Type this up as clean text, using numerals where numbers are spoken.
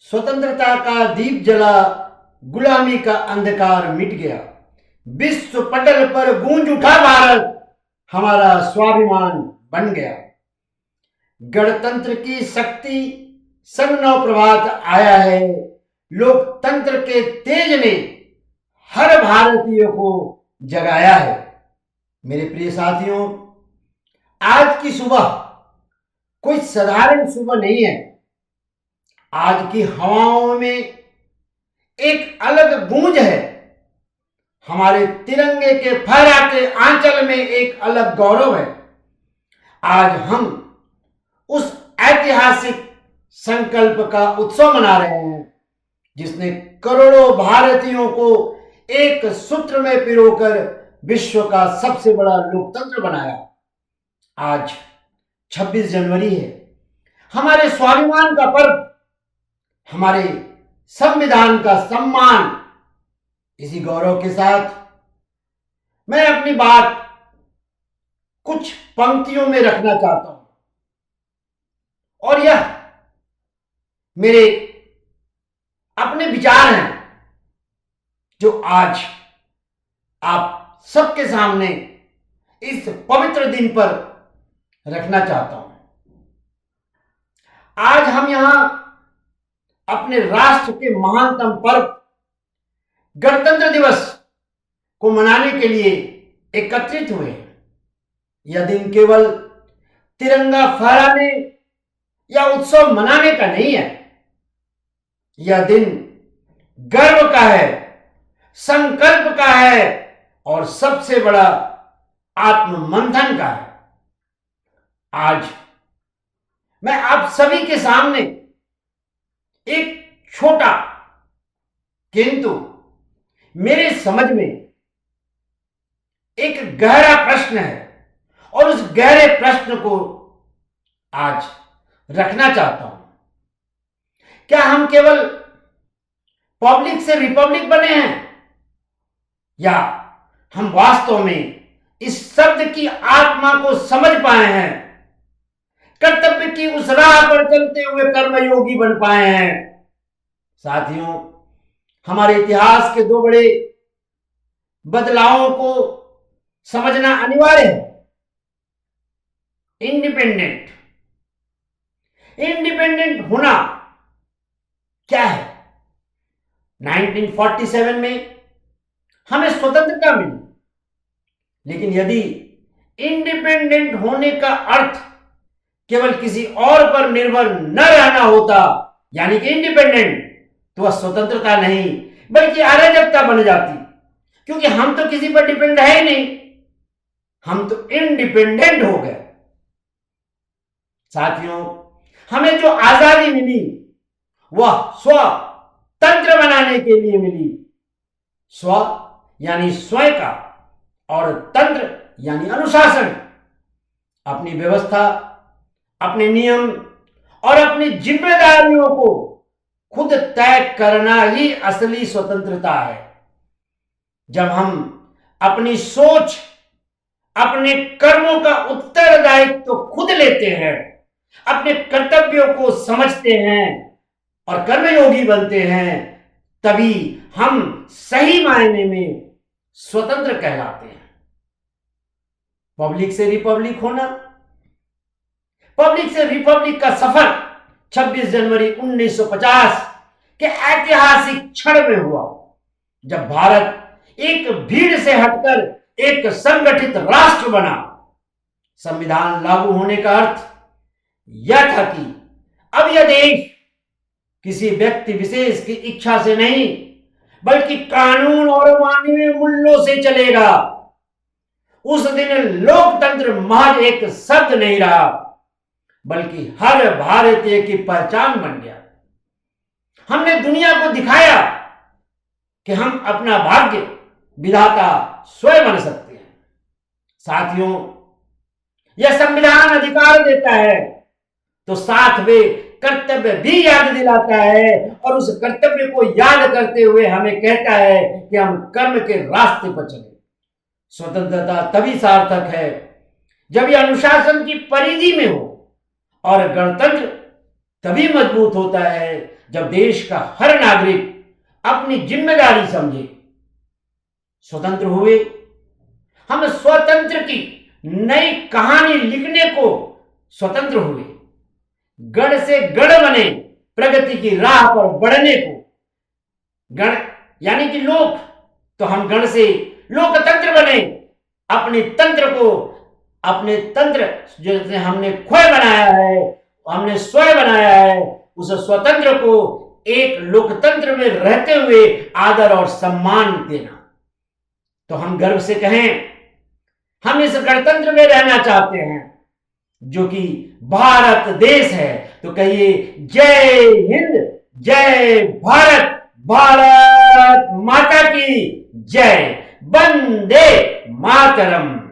स्वतंत्रता का दीप जला, गुलामी का अंधकार मिट गया, विश्व पटल पर गूंज उठा भारत, हमारा स्वाभिमान बन गया। गणतंत्र की शक्ति संग नव प्रभात आया है, लोकतंत्र के तेज ने हर भारतीय को जगाया है। मेरे प्रिय साथियों, आज की सुबह कोई साधारण सुबह नहीं है। आज की हवाओं में एक अलग गूंज है। हमारे तिरंगे के फहराते आंचल में एक अलग गौरव है। आज हम उस ऐतिहासिक संकल्प का उत्सव मना रहे हैं जिसने करोड़ों भारतीयों को एक सूत्र में पिरोकर विश्व का सबसे बड़ा लोकतंत्र बनाया। आज 26 जनवरी है, हमारे स्वाभिमान का पर्व, हमारे संविधान का सम्मान। इसी गौरव के साथ मैं अपनी बात कुछ पंक्तियों में रखना चाहता हूं, और यह मेरे अपने विचार हैं जो आज आप सबके सामने इस पवित्र दिन पर रखना चाहता हूं। आज हम यहां अपने राष्ट्र के महानतम पर्व गणतंत्र दिवस को मनाने के लिए एकत्रित हुए हैं। यह दिन केवल तिरंगा फहराने या उत्सव मनाने का नहीं है। यह दिन गर्व का है, संकल्प का है और सबसे बड़ा आत्ममंथन का है। आज मैं आप सभी के सामने एक छोटा किंतु मेरे समझ में एक गहरा प्रश्न है, और उस गहरे प्रश्न को आज रखना चाहता हूं। क्या हम केवल पब्लिक से रिपब्लिक बने हैं, या हम वास्तव में इस शब्द की आत्मा को समझ पाए हैं, कर्तव्य की उस राह पर चलते हुए कर्मयोगी बन पाए हैं? साथियों, हमारे इतिहास के दो बड़े बदलावों को समझना अनिवार्य है। इंडिपेंडेंट होना क्या है? 1947 में हमें स्वतंत्रता मिली, लेकिन यदि इंडिपेंडेंट होने का अर्थ केवल किसी और पर निर्भर न रहना होता, यानी कि इंडिपेंडेंट, तो वह स्वतंत्रता नहीं बल्कि अराजकता बन जाती, क्योंकि हम तो किसी पर डिपेंड है ही नहीं, हम तो इंडिपेंडेंट हो गए। साथियों, हमें जो आजादी मिली वह स्वतंत्र बनाने के लिए मिली। स्व यानी स्वयं का, और तंत्र यानी अनुशासन। अपनी व्यवस्था, अपने नियम और अपनी जिम्मेदारियों को खुद तय करना ही असली स्वतंत्रता है। जब हम अपनी सोच, अपने कर्मों का उत्तरदायित्व तो खुद लेते हैं, अपने कर्तव्यों को समझते हैं और कर्मयोगी बनते हैं, तभी हम सही मायने में स्वतंत्र कहलाते हैं। पब्लिक से रिपब्लिक होना, पब्लिक से रिपब्लिक का सफर 26 जनवरी 1950 के ऐतिहासिक क्षण में हुआ, जब भारत एक भीड़ से हटकर एक संगठित राष्ट्र बना। संविधान लागू होने का अर्थ यह था कि अब यह देश किसी व्यक्ति विशेष की इच्छा से नहीं, बल्कि कानून और मानवीय मूल्यों से चलेगा। उस दिन लोकतंत्र महज एक शब्द नहीं रहा, बल्कि हर भारतीय की पहचान बन गया। हमने दुनिया को दिखाया कि हम अपना भाग्य विधाता स्वयं बन सकते हैं। साथियों, यह संविधान अधिकार देता है, तो साथ में कर्तव्य भी याद दिलाता है, और उस कर्तव्य को याद करते हुए हमें कहता है कि हम कर्म के रास्ते पर चले। स्वतंत्रता तभी सार्थक है जब यह अनुशासन की परिधि में हो, और गणतंत्र तभी मजबूत होता है जब देश का हर नागरिक अपनी जिम्मेदारी समझे, स्वतंत्र हुए। हम स्वतंत्र की नई कहानी लिखने को स्वतंत्र हुए। गढ़ से गढ़ बने, प्रगति की राह पर बढ़ने को। गण यानी कि लोक, तो हम गण से लोकतंत्र बने। अपने तंत्र को, अपने तंत्र जैसे हमने खोए बनाया है, हमने स्वयं बनाया है, उस स्वतंत्र को एक लोकतंत्र में रहते हुए आदर और सम्मान देना। तो हम गर्व से कहें, हम इस गणतंत्र में रहना चाहते हैं जो कि भारत देश है। तो कहिए जय हिंद, जय भारत, भारत माता की जय, वंदे मातरम।